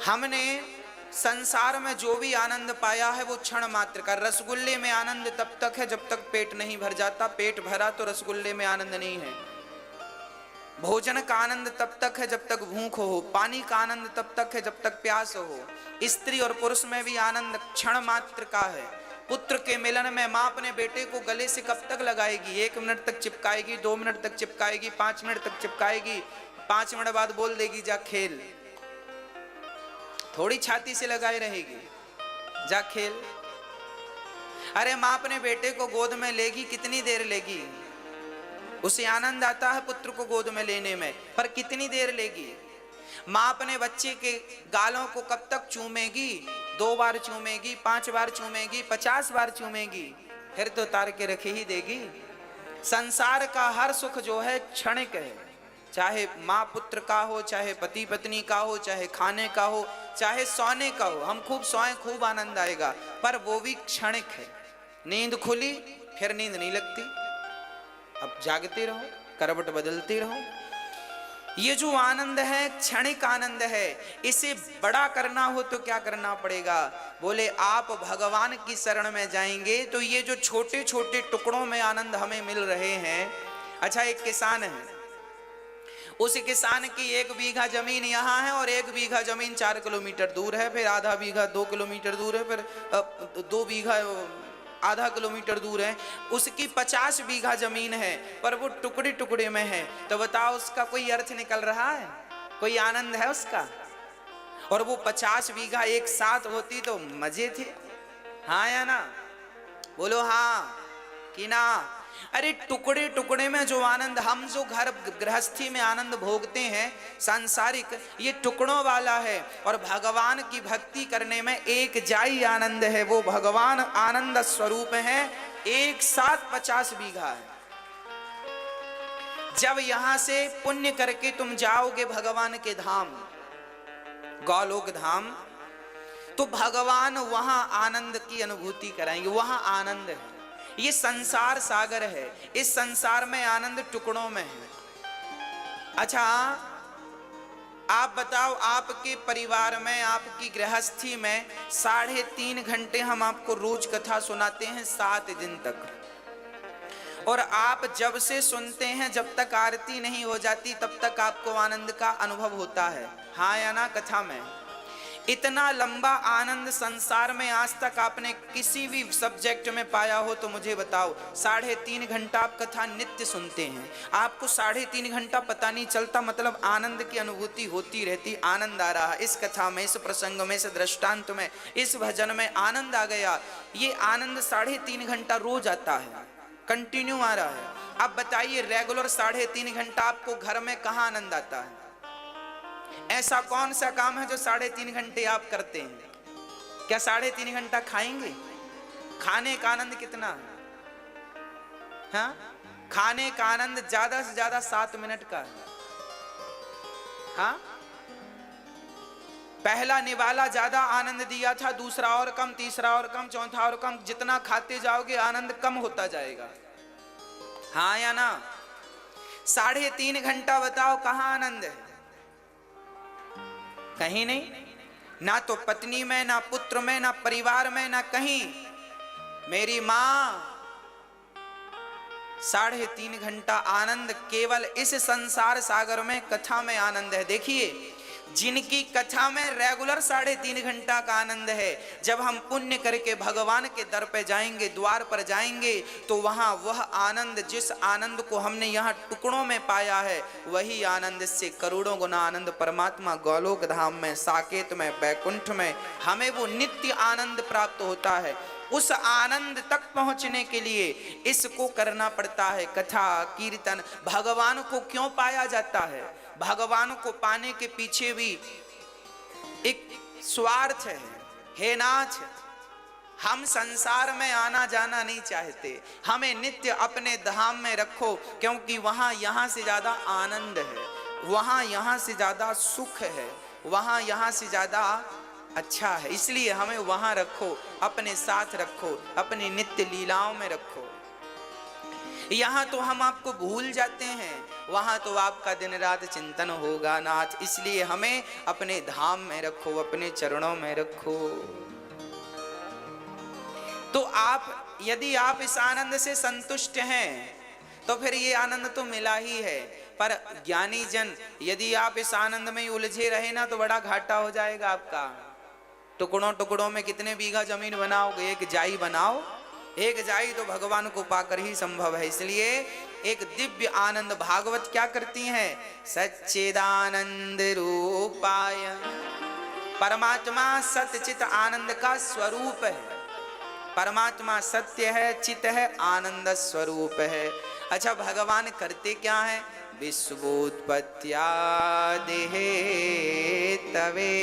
हमने संसार में जो भी आनंद पाया है वो क्षण मात्र का। रसगुल्ले में आनंद तब तक है जब तक पेट नहीं भर जाता, पेट भरा तो रसगुल्ले में आनंद नहीं है। भोजन का आनंद तब तक है जब तक भूख हो, पानी का आनंद तब तक है जब तक प्यास हो। स्त्री और पुरुष में भी आनंद क्षण मात्र का है। पुत्र के मिलन में माँ अपने बेटे को गले से कब तक लगाएगी? 1 मिनट तक चिपकाएगी, 2 मिनट तक चिपकाएगी, 5 मिनट तक चिपकाएगी, 5 मिनट बाद बोल देगी जा खेल। थोड़ी छाती से लगाए रहेगी, जा खेल। अरे माँ अपने बेटे को गोद में लेगी, कितनी देर लेगी? उसे आनंद आता है पुत्र को गोद में लेने में, पर कितनी देर लेगी? माँ अपने बच्चे के गालों को कब तक चूमेगी? 2 बार चूमेगी, 5 बार चूमेगी, 50 बार चूमेगी, फिर तो उतार के रखे ही देगी। संसार का हर सुख जो है क्षणिक है, चाहे माँ पुत्र का हो, चाहे पति पत्नी का हो, चाहे खाने का हो, चाहे सोने का हो। हम खूब सोए, खूब आनंद आएगा, पर वो भी क्षणिक है। नींद खुली फिर नींद नहीं लगती, अब जागते रहो, करवट बदलते रहो। ये जो आनंद है क्षणिक आनंद है। इसे बड़ा करना हो तो क्या करना पड़ेगा? बोले आप भगवान की शरण में जाएंगे तो ये जो छोटे छोटे टुकड़ों में आनंद हमें मिल रहे हैं। अच्छा, एक किसान है, उस किसान की 1 बीघा जमीन यहाँ है और 1 बीघा जमीन 4 किलोमीटर दूर है, फिर आधा बीघा 2 किलोमीटर दूर है, फिर 2 बीघा आधा किलोमीटर दूर है। उसकी 50 बीघा जमीन है, पर वो टुकड़े टुकड़े में है। तो बताओ उसका कोई अर्थ निकल रहा है? कोई आनंद है उसका? और वो 50 बीघा एक साथ होती तो मजे थे, हाँ या ना? बोलो हाँ कि ना? अरे टुकड़े टुकड़े में जो आनंद, हम जो घर गृहस्थी में आनंद भोगते हैं सांसारिक, ये टुकड़ों वाला है। और भगवान की भक्ति करने में एक जाई आनंद है, वो भगवान आनंद स्वरूप है। एक साथ 50 बीघा है। जब यहां से पुण्य करके तुम जाओगे भगवान के धाम, गौलोक धाम, तो भगवान वहां आनंद की अनुभूति कराएंगे, वहां आनंद है। ये संसार सागर है, इस संसार में आनंद टुकड़ों में है। अच्छा, आप बताओ, आपके परिवार में, आपकी गृहस्थी में 3.5 घंटे हम आपको रोज कथा सुनाते हैं 7 दिन तक, और आप जब से सुनते हैं जब तक आरती नहीं हो जाती तब तक आपको आनंद का अनुभव होता है, हाँ या ना? कथा में इतना लंबा आनंद संसार में आज तक आपने किसी भी सब्जेक्ट में पाया हो तो मुझे बताओ। 3.5 घंटा आप कथा नित्य सुनते हैं, आपको 3.5 घंटा पता नहीं चलता, मतलब आनंद की अनुभूति होती रहती। आनंद आ रहा है इस कथा में, इस प्रसंग में, इस दृष्टांत में, इस भजन में आनंद आ गया। ये आनंद 3.5 घंटा रोज आता है, कंटिन्यू आ रहा है। अब बताइए, रेगुलर 3.5 घंटा आपको घर में कहाँ आनंद आता है? ऐसा कौन सा काम है जो 3.5 घंटे आप करते हैं? क्या 3.5 घंटा खाएंगे? खाने का आनंद कितना है? हाँ, खाने का आनंद ज्यादा से ज्यादा 7 मिनट का है। हाँ, पहला निवाला ज्यादा आनंद दिया था, दूसरा और कम, तीसरा और कम, चौथा और कम। जितना खाते जाओगे आनंद कम होता जाएगा, हाँ या ना? 3.5 घंटा बताओ कहाँ आनंद है? कहीं नहीं, ना तो पत्नी में, ना पुत्र में, ना परिवार में, ना कहीं। मेरी मां 3.5 घंटा आनंद केवल इस संसार सागर में कथा में आनंद है। देखिए, जिनकी कथा में रेगुलर 3.5 घंटा का आनंद है, जब हम पुण्य करके भगवान के दर पे जाएंगे, द्वार पर जाएंगे, तो वहां वह आनंद, जिस आनंद को हमने यहाँ टुकड़ों में पाया है, वही आनंद से करोड़ों गुना आनंद परमात्मा गौलोक धाम में, साकेत में, बैकुंठ में हमें वो नित्य आनंद प्राप्त होता है। उस आनंद तक पहुंचने के लिए इसको करना पड़ता है, कथा कीर्तन। भगवान को क्यों पाया जाता है? भगवान को पाने के पीछे भी एक स्वार्थ है, हे नाथ। हम संसार में आना जाना नहीं चाहते, हमें नित्य अपने धाम में रखो, क्योंकि वहां यहाँ से ज्यादा आनंद है, वहां यहाँ से ज्यादा सुख है, वहां यहाँ से ज्यादा अच्छा है। इसलिए हमें वहां रखो, अपने साथ रखो, अपनी नित्य लीलाओं में रखो। यहाँ तो हम आपको भूल जाते हैं, वहां तो आपका दिन रात चिंतन होगा नाथ। इसलिए हमें अपने धाम में रखो, अपने चरणों में रखो। तो आप यदि आप इस आनंद से संतुष्ट हैं तो फिर ये आनंद तो मिला ही है। पर ज्ञानी जन यदि आप इस आनंद में उलझे रहे ना तो बड़ा घाटा हो जाएगा आपका। टुकड़ों टुकड़ों में कितने बीघा जमीन बनाओगे, एक जाई बनाओ। एक जाई तो भगवान को पाकर ही संभव है। इसलिए एक दिव्य आनंद भागवत क्या करती हैं, सच्चिदानंद रूपाय। परमात्मा सत्य चित आनंद का स्वरूप है। परमात्मा सत्य है, चित है, आनंद स्वरूप है। अच्छा, भगवान करते क्या है, विश्वोत्पत्त्यादेहे तवे।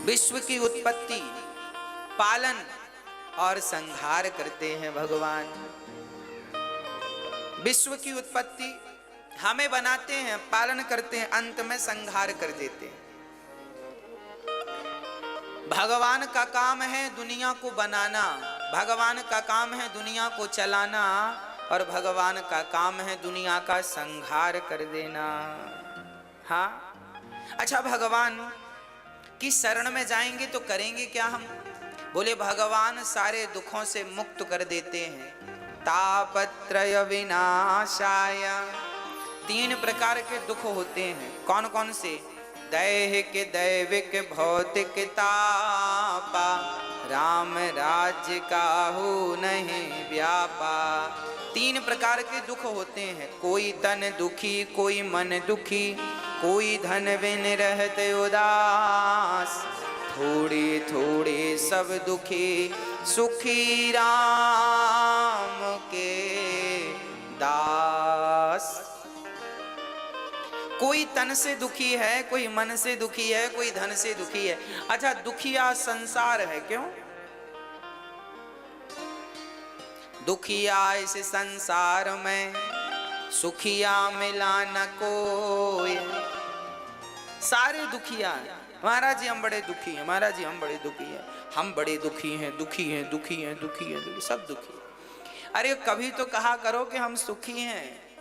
विश्व की उत्पत्ति, पालन और संहार करते हैं भगवान। विश्व की उत्पत्ति हमें बनाते हैं, पालन करते हैं, अंत में संहार कर देते हैं। भगवान का काम है दुनिया को बनाना, भगवान का काम है दुनिया को चलाना, और भगवान का काम है दुनिया का संहार कर देना। हाँ, अच्छा, भगवान की शरण में जाएंगे तो करेंगे क्या हम? बोले भगवान सारे दुखों से मुक्त कर देते हैं। तापत्रय विनाशाय। 3 प्रकार के दुख होते हैं। कौन कौन से? दैहिक, दैविक, भौतिक तापा। राम राज्य काहू नहीं व्यापा। 3 प्रकार के दुख होते हैं। कोई तन दुखी, कोई मन दुखी, कोई धन बिन रहते उदास। थोड़े थोड़े सब दुखी, सुखी राम के दास। कोई तन से दुखी है, कोई मन से दुखी है, कोई धन से दुखी है। अच्छा, दुखिया संसार है, क्यों? दुखिया इस संसार में, सुखिया मिला न कोई। सारे दुखिया। महाराज जी हम बड़े दुखी हैं, महाराज जी हम बड़े दुखी हैं, हम बड़े दुखी हैं, दुखी हैं, दुखी हैं, दुखी हैं, दुखी, सब दुखी। अरे कभी तो कहा करो कि हम सुखी हैं,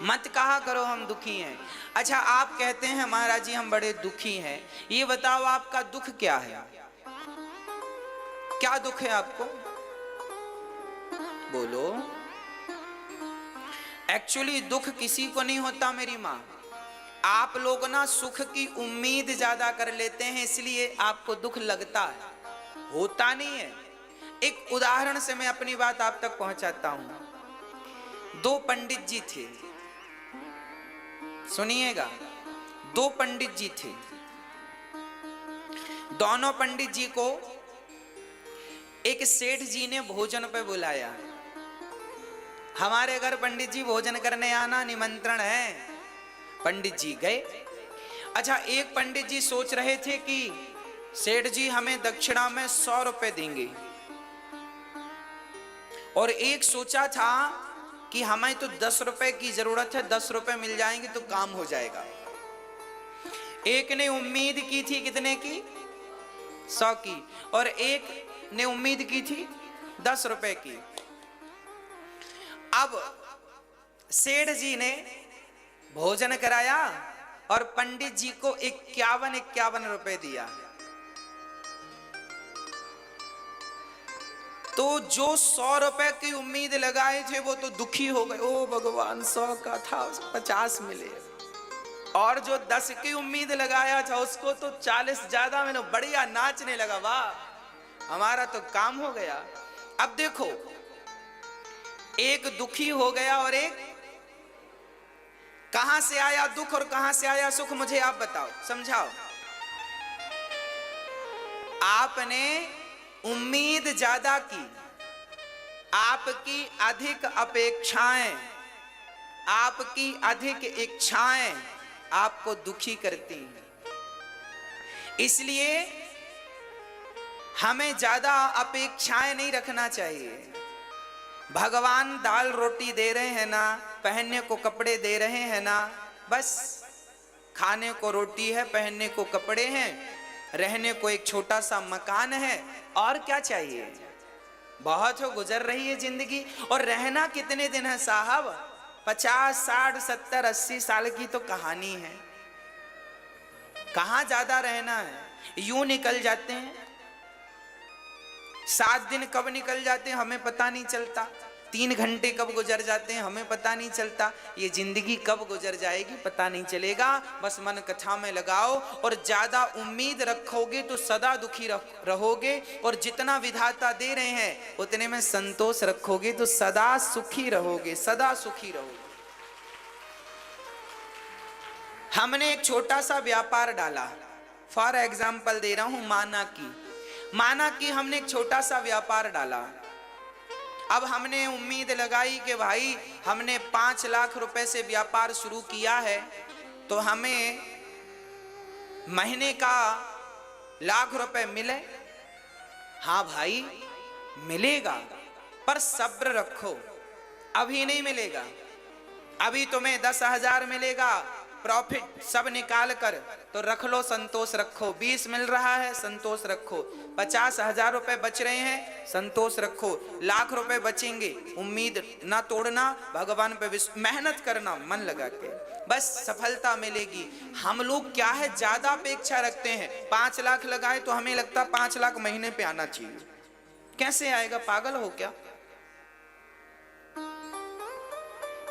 मत कहा करो हम दुखी हैं। अच्छा, आप कहते हैं महाराज जी हम बड़े दुखी हैं, ये बताओ आपका दुख क्या है? क्या दुख है आपको? बोलो। एक्चुअली दुख किसी को नहीं होता मेरी माँ। आप लोग ना सुख की उम्मीद ज्यादा कर लेते हैं, इसलिए आपको दुख लगता है, होता नहीं है। एक उदाहरण से मैं अपनी बात आप तक पहुंचाता हूं। 2 पंडित जी थे, सुनिएगा। 2 पंडित जी थे। दोनों पंडित जी को एक सेठ जी ने भोजन पे बुलाया। हमारे घर पंडित जी भोजन करने आना, निमंत्रण है। पंडित जी गए। अच्छा, एक पंडित जी सोच रहे थे कि सेठ जी हमें दक्षिणा में 100 रुपए देंगे, और एक सोचा था कि हमें तो 10 रुपए की जरूरत है, 10 रुपए मिल जाएंगे तो काम हो जाएगा। एक ने उम्मीद की थी कितने की? 100 की, और एक ने उम्मीद की थी 10 रुपए की। अब सेठ जी ने भोजन कराया और पंडित जी को 51 रुपए दिया। तो जो 100 रुपए की उम्मीद लगाए थे वो तो दुखी हो गए, ओ भगवान 100 का था 50 मिले। और जो 10 की उम्मीद लगाया था उसको तो 40 ज्यादा मिले, बढ़िया नाचने लगा, वाह हमारा तो काम हो गया। अब देखो, एक दुखी हो गया और एक, कहां से आया दुख और कहां से आया सुख, मुझे आप बताओ, समझाओ। आपने उम्मीद ज्यादा की, आपकी अधिक अपेक्षाएं, आपकी अधिक इच्छाएं आपको दुखी करती हैं। इसलिए हमें ज्यादा अपेक्षाएं नहीं रखना चाहिए। भगवान दाल रोटी दे रहे हैं ना, पहनने को कपड़े दे रहे हैं ना, बस खाने को रोटी है, पहनने को कपड़े हैं, रहने को एक छोटा सा मकान है, और क्या चाहिए? बहुत हो, गुजर रही है जिंदगी। और रहना कितने दिन है साहब? 50, 60, 70, 80 साल की तो कहानी है। कहां ज्यादा रहना है? यूं निकल जाते हैं। 7 दिन कब निकल जाते हैं हमें पता नहीं चलता। 3 घंटे कब गुजर जाते हैं हमें पता नहीं चलता। ये जिंदगी कब गुजर जाएगी पता नहीं चलेगा। बस मन कथा में लगाओ, और ज्यादा उम्मीद रखोगे तो सदा दुखी रहोगे, और जितना विधाता दे रहे हैं उतने में संतोष रखोगे तो सदा सुखी रहोगे, सदा सुखी रहोगे। हमने एक छोटा सा व्यापार डाला, फॉर एग्जाम्पल दे रहा हूं, माना कि हमने एक छोटा सा व्यापार डाला। अब हमने उम्मीद लगाई कि भाई हमने 5 लाख रुपए से व्यापार शुरू किया है तो हमें महीने का लाख रुपए मिले। हाँ भाई मिलेगा, पर सब्र रखो, अभी नहीं मिलेगा। अभी तुम्हें 10,000 मिलेगा प्रॉफिट सब निकाल कर, तो रख लो, संतोष रखो। 20 मिल रहा है, संतोष रखो। 50,000 रुपए बच रहे हैं, संतोष रखो। लाख रुपए बचेंगे, उम्मीद ना तोड़ना, भगवान पे मेहनत करना मन लगा के, बस सफलता मिलेगी। हम लोग क्या है, ज्यादा अपेक्षा रखते हैं। 5 लाख लगाए तो हमें लगता 5 लाख महीने पे आना चाहिए। कैसे आएगा, पागल हो क्या?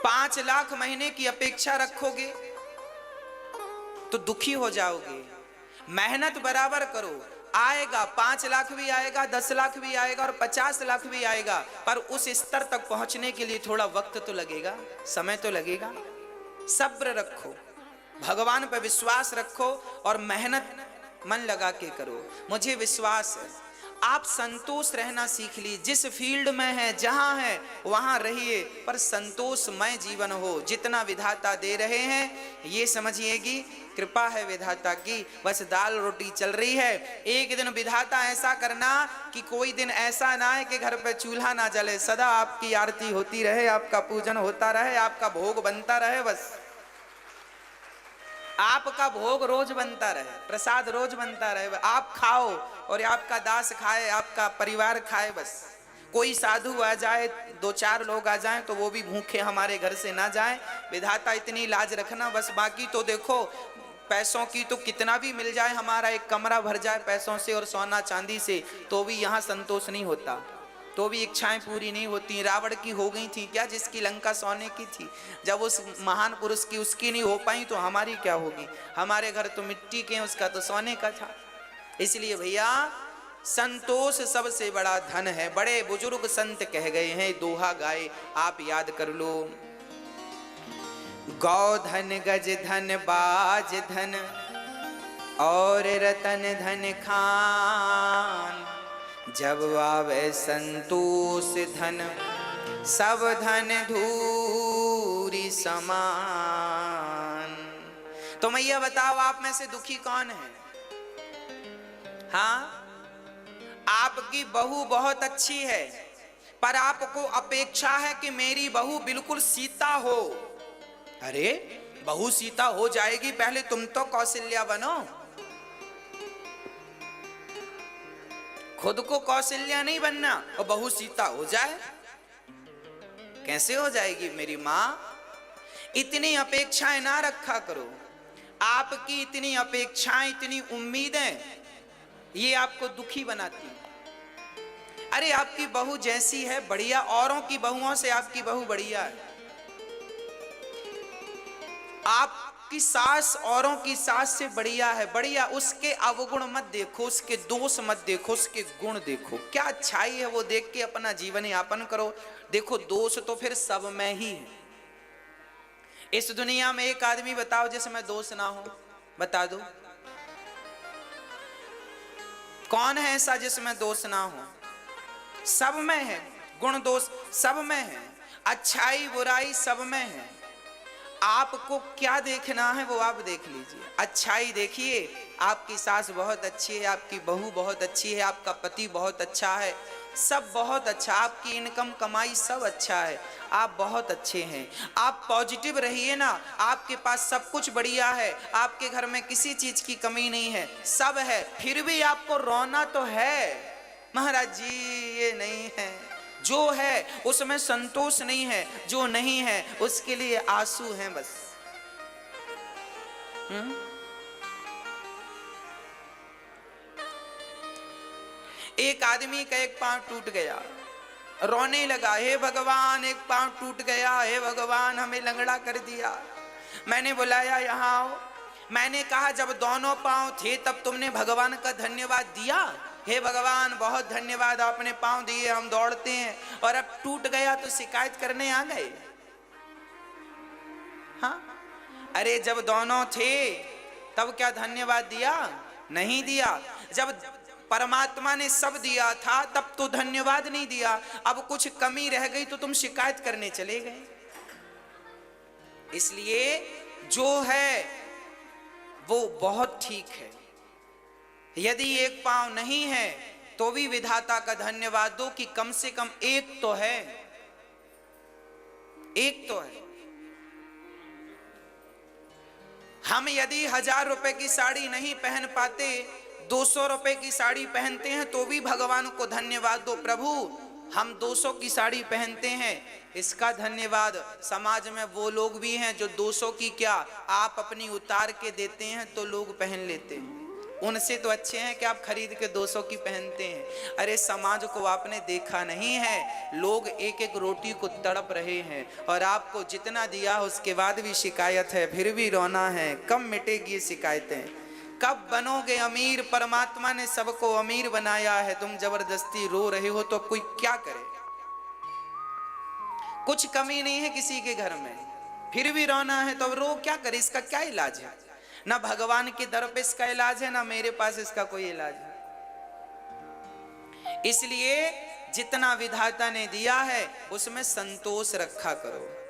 5 लाख महीने की अपेक्षा रखोगे तो दुखी हो जाओगे। मेहनत बराबर करो, आएगा। 5 लाख भी आएगा, 10 लाख भी आएगा और 50 लाख भी आएगा, पर उस स्तर तक पहुंचने के लिए थोड़ा वक्त तो लगेगा, समय तो लगेगा। सब्र रखो, भगवान पर विश्वास रखो और मेहनत मन लगा के करो। मुझे विश्वास है आप संतोष रहना सीख लीजिए। जिस फील्ड में है, जहां है वहां रहिए, पर संतोषमय जीवन हो। जितना विधाता दे रहे हैं ये समझिएगी कृपा है विधाता की, बस दाल रोटी चल रही है। एक दिन विधाता ऐसा करना कि कोई दिन ऐसा ना है कि घर पे चूल्हा ना जले, सदा आपकी आरती होती रहे, आपका पूजन होता रहे, आपका भोग बनता रहे। बस आपका भोग रोज बनता रहे, प्रसाद रोज बनता रहे, आप खाओ और आपका दास खाए, आपका परिवार खाए। बस कोई साधु आ जाए, 2-4 लोग आ जाएं तो वो भी भूखे हमारे घर से ना जाएं। विधाता इतनी लाज रखना बस। बाकी तो देखो, पैसों की तो कितना भी मिल जाए, हमारा एक कमरा भर जाए पैसों से और सोना चांदी से, तो भी यहाँ संतोष नहीं होता, तो भी इच्छाएं पूरी नहीं होती। रावण की हो गई थी क्या, जिसकी लंका सोने की थी? जब उस महान पुरुष की उसकी नहीं हो पाई तो हमारी क्या होगी? हमारे घर तो मिट्टी के, उसका तो सोने का था। इसलिए भैया संतोष सबसे बड़ा धन है। बड़े बुजुर्ग संत कह गए हैं, दोहा गाए, आप याद कर लो। गौ धन, गज धन, बाज धन और रतन धन खान, जब आवे संतोष धन सब धन धूरी समान। तो मैया बताओ, आप में से दुखी कौन है? हाँ, आपकी बहू बहुत अच्छी है, पर आपको अपेक्षा है कि मेरी बहू बिल्कुल सीता हो। अरे बहू सीता हो जाएगी, पहले तुम तो कौशल्या बनो। खुद को कौशल्या नहीं बनना और बहू सीता हो जाए, कैसे हो जाएगी मेरी मां? इतनी अपेक्षाएं ना रखा करो। आपकी इतनी अपेक्षाएं, इतनी उम्मीदें, ये आपको दुखी बनाती। अरे आपकी बहू जैसी है बढ़िया, औरों की बहुओं से आपकी बहू बढ़िया है। आपकी सास औरों की सास से बढ़िया है, बढ़िया। उसके अवगुण मत देखो, उसके दोष मत देखो, उसके गुण देखो। क्या अच्छाई है वो देख के अपना जीवन यापन करो। देखो दोष तो फिर सब में ही है। इस दुनिया में एक आदमी बताओ जिसमें दोष ना हो, बता दो कौन है ऐसा जिसमें दोष ना हो? सब में है, गुण दोष सब में है, अच्छाई बुराई सब में है। आपको क्या देखना है वो आप देख लीजिए। अच्छाई देखिए, आपकी सास बहुत अच्छी है, आपकी बहू बहुत अच्छी है, आपका पति बहुत अच्छा है, सब बहुत अच्छा, आपकी इनकम कमाई सब अच्छा है, आप बहुत अच्छे हैं। आप पॉजिटिव रहिए ना, आपके पास सब कुछ बढ़िया है, आपके घर में किसी चीज की कमी नहीं है, सब है, फिर भी आपको रोना तो है। महाराज जी ये नहीं है, जो है उसमें संतोष नहीं है, जो नहीं है उसके लिए आंसू हैं बस। एक आदमी का एक पांव टूट गया, रोने लगा, हे भगवान एक पांव टूट गया, हे भगवान हमें लंगड़ा कर दिया। मैंने बुलाया यहाँ आओ। मैंने कहा जब दोनों पांव थे तब तुमने भगवान का धन्यवाद दिया? हे भगवान बहुत धन्यवाद, आपने पांव दिए, हम दौड़ते हैं, और अब टूट गया तो शिकायत करने आ गए? हाँ, अरे जब दोनों थे तब क्या धन्यवाद दिया? नहीं दिया। जब परमात्मा ने सब दिया था तब तो धन्यवाद नहीं दिया, अब कुछ कमी रह गई तो तुम शिकायत करने चले गए। इसलिए जो है वो बहुत ठीक है। यदि एक पांव नहीं है तो भी विधाता का धन्यवाद दो कि कम से कम एक तो है, एक तो है। हम यदि 1000 रुपए की साड़ी नहीं पहन पाते, 200 रुपए की साड़ी पहनते हैं तो भी भगवान को धन्यवाद दो, प्रभु हम 200 की साड़ी पहनते हैं, इसका धन्यवाद। समाज में वो लोग भी हैं जो 200 की क्या आप अपनी उतार के देते हैं तो लोग पहन लेते हैं, उनसे तो अच्छे हैं कि आप खरीद के 200 की पहनते हैं। अरे समाज को आपने देखा नहीं है, लोग एक एक रोटी को तड़प रहे हैं और आपको जितना दिया उसके बाद भी शिकायत है, फिर भी रोना है। कब मिटेगी ये शिकायतें? कब बनोगे अमीर? परमात्मा ने सबको अमीर बनाया है, तुम जबरदस्ती रो रहे हो तो कोई क्या करे? कुछ कमी नहीं है किसी के घर में, फिर भी रोना है तो रो क्या करे? इसका क्या इलाज है? ना भगवान के दर पे इसका इलाज है, ना मेरे पास इसका कोई इलाज है। इसलिए जितना विधाता ने दिया है उसमें संतोष रखा करो।